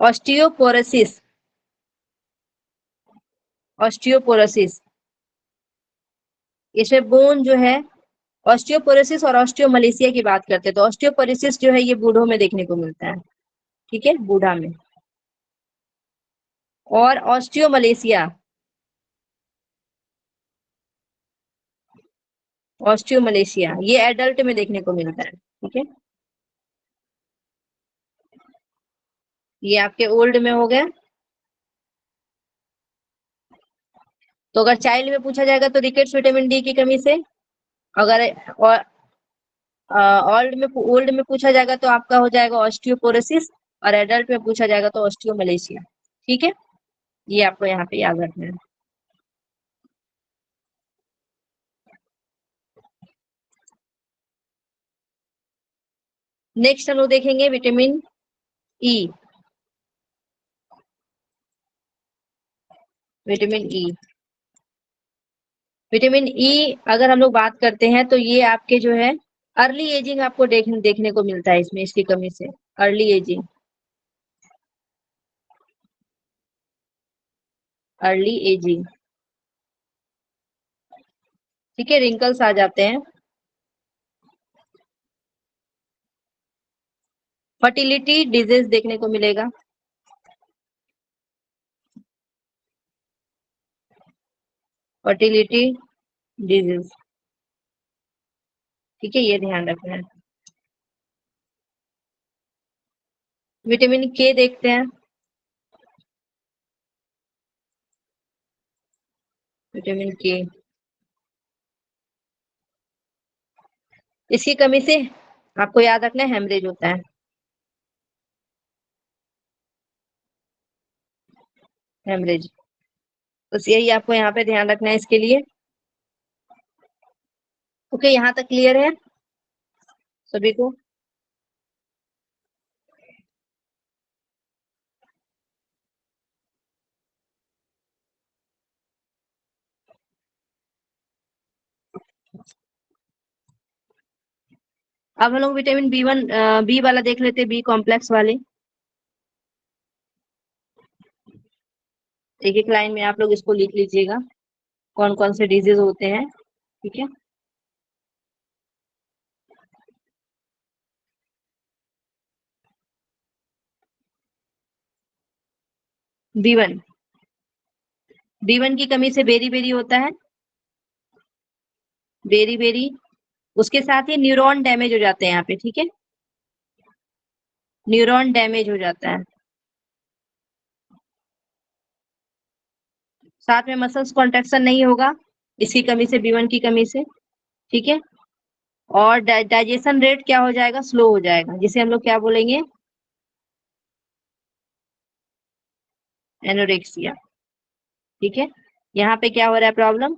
ऑस्टियोपोरोसिस। ऑस्टियोपोरोसिस, इसमें बोन जो है, ऑस्टियोपोरोसिस और ऑस्टियोमलेशिया की बात करते हैं। तो ऑस्टियोपोरोसिस जो है ये बूढ़ों में देखने को मिलता है, ठीक है, बूढ़ा में। और ऑस्टियोमलेशिया, ऑस्टियोमलेशिया ये एडल्ट में देखने को मिलता है, ठीक है। ये आपके ओल्ड में हो गया। तो अगर चाइल्ड में पूछा जाएगा तो रिकेट्स विटामिन डी की कमी से। अगर ओल्ड में पूछा जाएगा तो आपका हो जाएगा ऑस्टियोपोरोसिस। और एडल्ट में पूछा जाएगा तो ऑस्टियोमलेशिया। ठीक है, ये आपको यहाँ पे याद रखना है। नेक्स्ट हम लोग देखेंगे vitamin E. Vitamin E, vitamin E अगर हम लोग बात करते हैं तो ये आपके जो है अर्ली एजिंग आपको देखने को मिलता है इसमें, इसकी कमी से। अर्ली एजिंग, अर्ली एजिंग, ठीक है, रिंकल्स आ जाते हैं। फर्टिलिटी डिजीज देखने को मिलेगा। फर्टिलिटी डिजीज, ठीक है, ये ध्यान रखना है। विटामिन के देखते हैं। विटामिन के, इसकी कमी से आपको याद रखना है हेमरेज होता है। हेमरेज, बस यही आपको यहाँ पे ध्यान रखना है इसके लिए। ओके, यहाँ तक क्लियर है सभी को? अब हम लोग विटामिन बी वाला देख लेते हैं, बी कॉम्प्लेक्स वाले। एक एक लाइन में आप लोग इसको लिख लीजिएगा, कौन कौन से डिजीज होते हैं, ठीक है। B1, B1 की कमी से बेरी बेरी होता है, बेरी बेरी। उसके साथ ही न्यूरॉन डैमेज हो जाते हैं यहाँ पे, ठीक है, न्यूरॉन डैमेज हो जाता है। साथ में मसल्स कॉन्ट्रेक्शन नहीं होगा इसकी कमी से, B1 की कमी से, ठीक है। और डाइजेशन रेट क्या हो जाएगा, स्लो हो जाएगा, जिसे हम लोग क्या बोलेंगे, एनोरेक्सिया, ठीक है। यहाँ पे क्या हो रहा है प्रॉब्लम,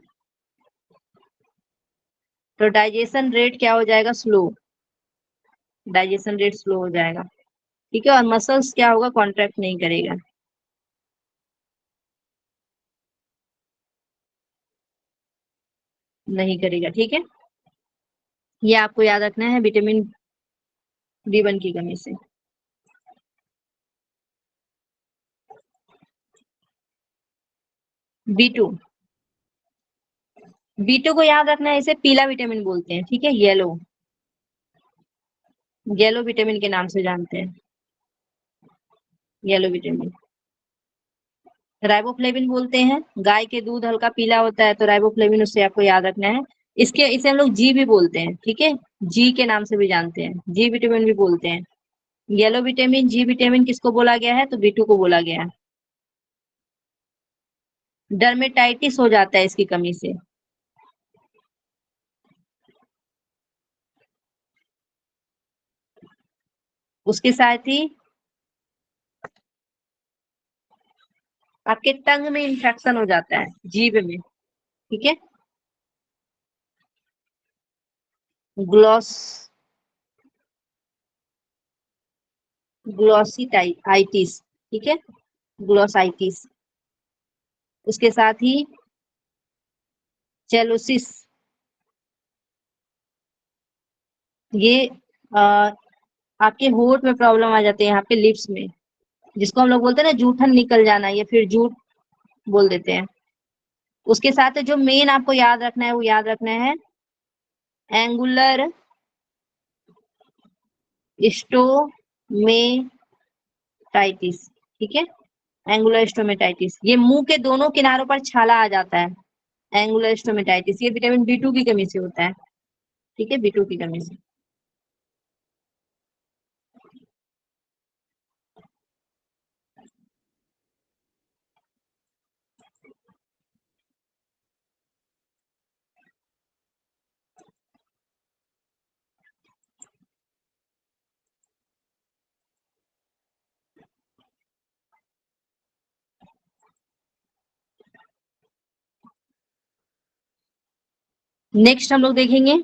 तो डाइजेशन रेट क्या हो जाएगा, स्लो, डाइजेशन रेट स्लो हो जाएगा, ठीक है। और मसल्स क्या होगा, कॉन्ट्रैक्ट नहीं करेगा, नहीं करेगा, ठीक है। ये आपको याद रखना है विटामिन B1 की कमी से। B2, B2 को याद रखना है, इसे पीला विटामिन बोलते हैं, ठीक है, येलो, येलो विटामिन के नाम से जानते हैं, येलो विटामिन। राइबोफ्लेविन बोलते हैं, गाय के दूध हल्का पीला होता है तो राइबोफ्लेविन, उससे आपको याद रखना है। इसे हम लोग जी भी बोलते हैं, ठीक है, जी के नाम से भी जानते हैं, जी विटामिन भी बोलते हैं। येलो विटामिन, जी विटामिन किसको बोला गया है, तो B2 को बोला गया है। डर्मेटाइटिस हो जाता है इसकी कमी से। उसके साथ ही आपके टंग में इंफेक्शन हो जाता है, जीभ में, ठीक है, ग्लॉस, ग्लोसिटाइटिस, ठीक है, ग्लोसाइटिस। उसके साथ ही चेलोसिस, ये आपके होंठ में प्रॉब्लम आ जाते हैं, यहाँ पे लिप्स में, जिसको हम लोग बोलते हैं ना जूठन निकल जाना या फिर जूठ बोल देते हैं। उसके साथ जो मेन आपको याद रखना है वो याद रखना है एंगुलर स्टोमेटाइटिस, ठीक है, एंगुलर स्टोमेटाइटिस। ये मुंह के दोनों किनारों पर छाला आ जाता है, एंगुलर स्टोमेटाइटिस। ये विटामिन B2 की कमी से होता है, ठीक है, B2 की कमी से। नेक्स्ट हम लोग देखेंगे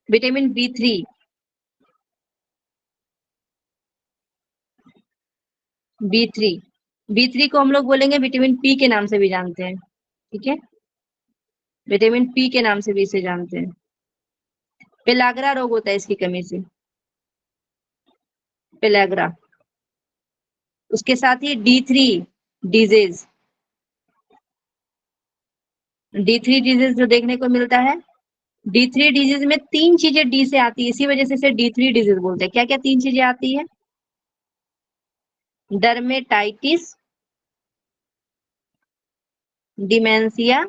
विटामिन B3। B3 B3 को हम लोग बोलेंगे विटामिन P के नाम से भी जानते हैं, ठीक है, विटामिन P के नाम से भी इसे जानते हैं। पेलाग्रा रोग होता है इसकी कमी से, पेलाग्रा। उसके साथ ही D3 डिजीज, D3 डिजीज जो देखने को मिलता है, D3 डिजीज में 3 चीजें D से आती है, इसी वजह से इसे D3 डिजीज बोलते हैं। क्या क्या 3 चीजें आती है? डर्मेटाइटिस, डिमेंशिया,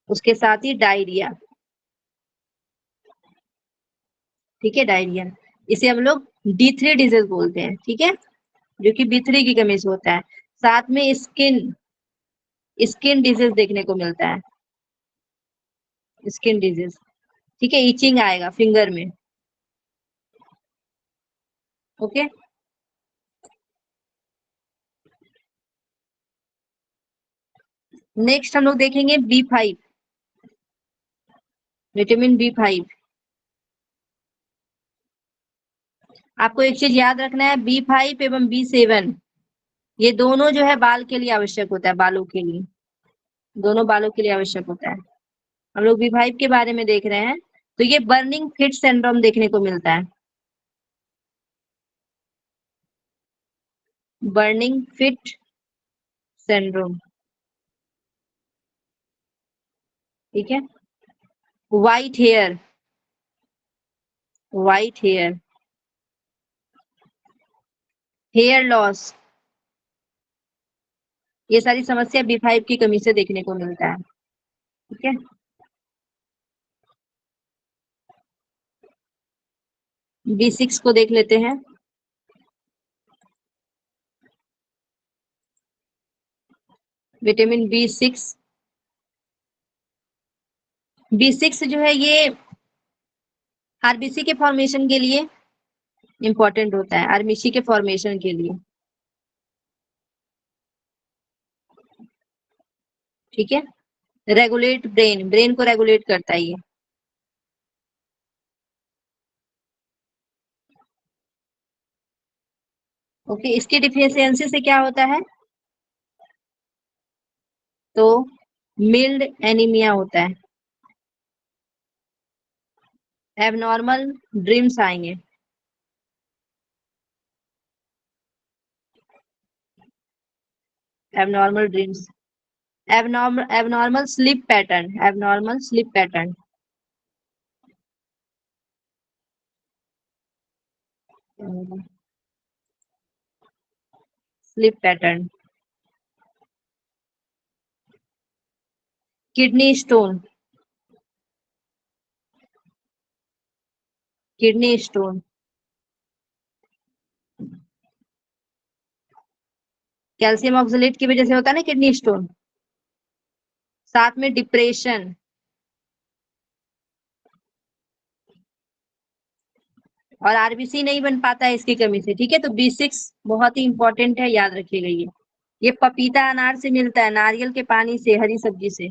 उसके साथ ही डायरिया, ठीक है, डायरिया। इसे हम लोग D3 डिजीज बोलते हैं, ठीक है, जो कि B3 की कमी से होता है। साथ में स्किन स्किन डिजीज देखने को मिलता है, स्किन डिजीज, ठीक है, इचिंग आएगा फिंगर में, ओके। नेक्स्ट हम लोग देखेंगे B5, विटामिन B5। आपको एक चीज याद रखना है, B5 एवं B7 ये दोनों जो है बाल के लिए आवश्यक होता है, बालों के लिए, दोनों बालों के लिए आवश्यक होता है। हम लोग B5 के बारे में देख रहे हैं, तो ये बर्निंग फिट सिंड्रोम देखने को मिलता है, बर्निंग फिट सिंड्रोम, ठीक है। White hair, white hair, hair loss, ये सारी समस्या B5 की कमी से देखने को मिलता है, ठीक है। B6 को देख लेते हैं। विटामिन B6 जो है ये आरबीसी के फॉर्मेशन के लिए इंपॉर्टेंट होता है, आरबीसी के फॉर्मेशन के लिए, ठीक है। रेगुलेट ब्रेन, ब्रेन को रेगुलेट करता है ये, ओके। इसकी डिफिशियंसी से क्या होता है? तो मिल्ड एनीमिया होता है, एबनॉर्मल ड्रीम्स आएंगे, abnormal dreams, abnormal sleep pattern, abnormal sleep pattern, sleep pattern. Kidney stone, kidney stone, calcium oxalate की वजह से होता है ना किडनी स्टोन। साथ में डिप्रेशन, और आरबीसी नहीं बन पाता है इसकी कमी से, ठीक है। तो B6 बहुत ही इंपॉर्टेंट है, याद रखिएगा। ये पपीता अनार से मिलता है, नारियल के पानी से, हरी सब्जी से,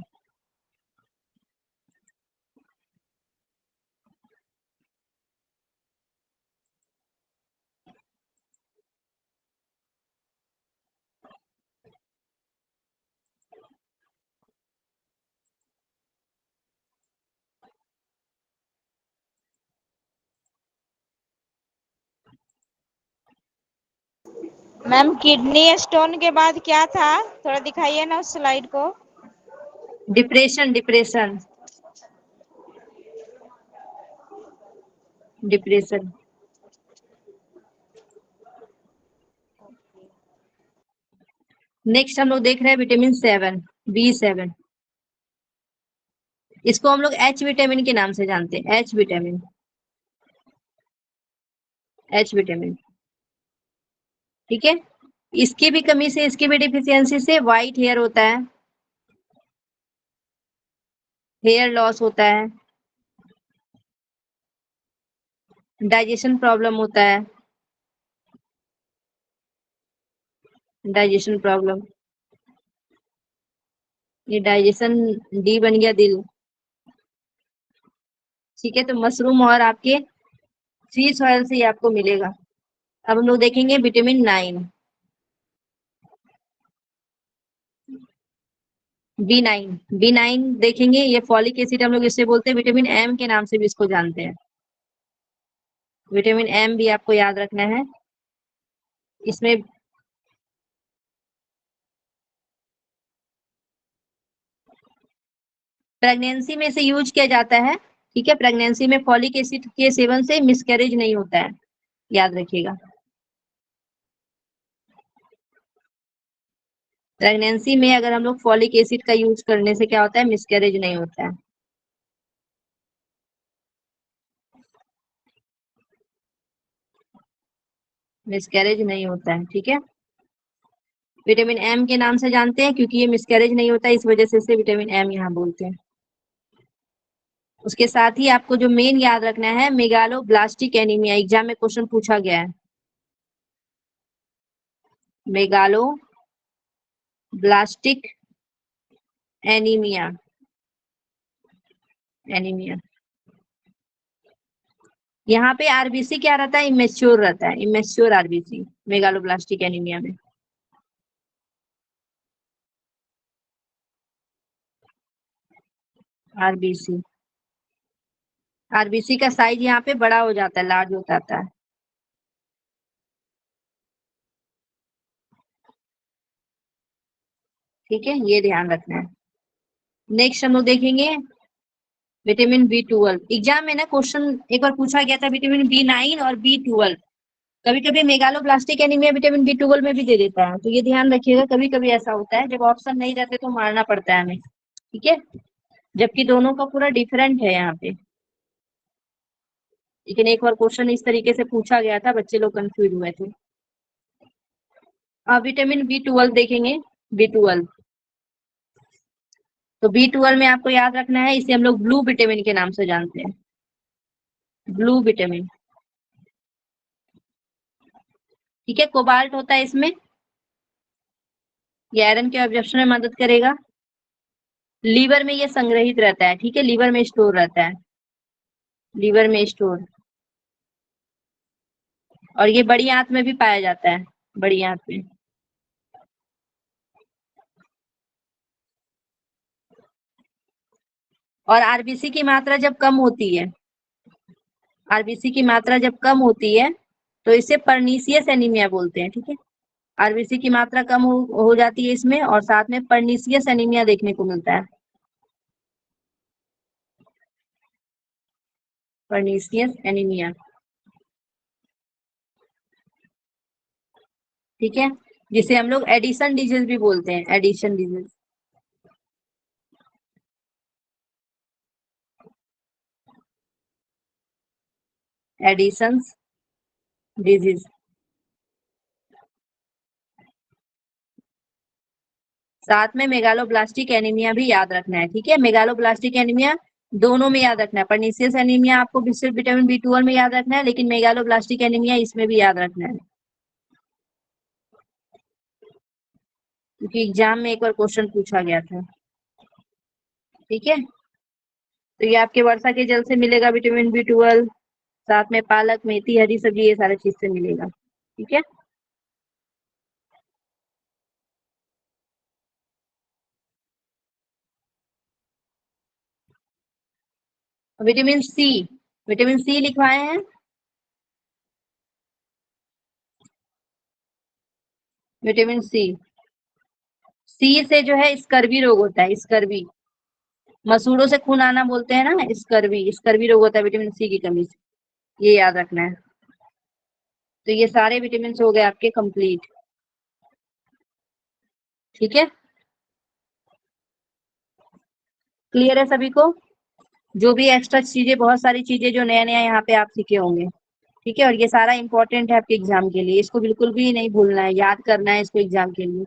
मैम किडनी स्टोन के बाद क्या था, थोड़ा दिखाइए ना उस स्लाइड को। Depression, depression, depression. नेक्स्ट हम लोग देख रहे हैं विटामिन 7, B7। इसको हम लोग H विटामिन के नाम से जानते हैं, H विटामिन, H विटामिन। ठीक है, इसकी भी कमी से, इसकी भी डिफिशियंसी से व्हाइट हेयर होता है, हेयर लॉस होता है, डाइजेशन प्रॉब्लम होता है, डाइजेशन प्रॉब्लम। ये डाइजेशन, डी बन गया दिल। ठीक है, तो मशरूम और आपके फिश ऑयल से ये आपको मिलेगा। अब हम लोग देखेंगे विटामिन 9, B9, B9 देखेंगे। ये फॉलिक एसिड हम लोग इससे बोलते हैं, विटामिन एम के नाम से भी इसको जानते हैं। विटामिन एम भी आपको याद रखना है। इसमें प्रेगनेंसी में इसे यूज किया जाता है। ठीक है, प्रेगनेंसी में फॉलिक एसिड के सेवन से मिसकैरेज नहीं होता है, याद रखिएगा। प्रेगनेंसी में अगर हम लोग फॉलिक एसिड का यूज करने से क्या होता है, मिसकैरेज नहीं होता है। मिसकैरेज नहीं होता है। ठीक है, विटामिन एम के नाम से जानते हैं क्योंकि ये मिसकैरेज नहीं होता है, इस वजह से इसे विटामिन एम यहाँ बोलते हैं। उसके साथ ही आपको जो मेन याद रखना है, मेगालोब्लास्टिक एनीमिया, एग्जाम में क्वेश्चन पूछा गया है। Megaloblastic anaemia, anaemia. यहाँ पे आरबीसी क्या रहता है, इमेच्योर रहता है, इमेच्योर आरबीसी मेगालोब्लास्टिक एनीमिया में। आरबीसी, आरबीसी का साइज यहाँ पे बड़ा हो जाता है, लार्ज हो जाता है। ठीक है, ये ध्यान रखना है। नेक्स्ट हम लोग देखेंगे विटामिन B12। एग्जाम में ना क्वेश्चन एक बार पूछा गया था विटामिन B9 और B12। कभी कभी मेगालोब्लास्टिक एनीमिया विटामिन B12 में भी दे देता है, तो ये ध्यान रखिएगा। कभी कभी ऐसा होता है जब ऑप्शन नहीं रहते तो मारना पड़ता है हमें। ठीक है, जबकि दोनों का पूरा डिफरेंट है यहाँ पे। लेकिन एक बार क्वेश्चन इस तरीके से पूछा गया था, बच्चे लोग कंफ्यूज हुए थे। अब विटामिन B12 देखेंगे, B12। तो B12 में आपको याद रखना है, इसे हम लोग ब्लू विटामिन के नाम से जानते हैं, ब्लू विटामिन। ठीक है, कोबाल्ट होता है इसमें, ये आयरन के ऑब्जॉर्प्शन में मदद करेगा। लीवर में ये संग्रहित रहता है। ठीक है, लीवर में स्टोर रहता है, लीवर में स्टोर। और ये बड़ी आंत में भी पाया जाता है, बड़ी आंत में। और आरबीसी की मात्रा जब कम होती है, आरबीसी की मात्रा जब कम होती है तो इसे पर्नीशियस एनीमिया बोलते हैं। ठीक है, आरबीसी की मात्रा कम हो जाती है इसमें, और साथ में पर्नीशियस एनीमिया देखने को मिलता है, पर्नीशियस एनीमिया। ठीक है, जिसे हम लोग एडिशन डिजीज भी बोलते हैं, एडिशन डिजीज, एडिशन डिजीज। साथ में मेगालोब्लास्टिक एनीमिया भी याद रखना है। ठीक है, मेगालोब्लास्टिक एनीमिया दोनों में याद रखना है। पर्नीशियस एनीमिया आपको सिर्फ विटामिन B12 में याद रखना है, लेकिन मेगालोब्लास्टिक एनीमिया इसमें भी याद रखना है, क्योंकि एग्जाम में एक बार क्वेश्चन पूछा गया था। ठीक है, तो ये आपके वर्षा के जल से मिलेगा विटामिन B12, साथ में पालक, मेथी, हरी सब्जी, ये सारे चीज से मिलेगा। ठीक है, विटामिन सी, विटामिन सी लिखवाए हैं। Vitamin C. सी से जो है स्कर्वी रोग होता है, स्कर्वी। मसूड़ों से खून आना बोलते हैं ना, स्कर्वी, स्कर्वी रोग होता है विटामिन सी की कमी से, ये याद रखना है। तो ये सारे विटामिन हो गए आपके कंप्लीट। ठीक है, क्लियर है सभी को? जो भी एक्स्ट्रा चीजें, बहुत सारी चीजें जो नया नया यहाँ पे आप सीखे होंगे। ठीक है, और ये सारा इंपॉर्टेंट है आपके एग्जाम के लिए, इसको बिल्कुल भी नहीं भूलना है, याद करना है इसको एग्जाम के लिए।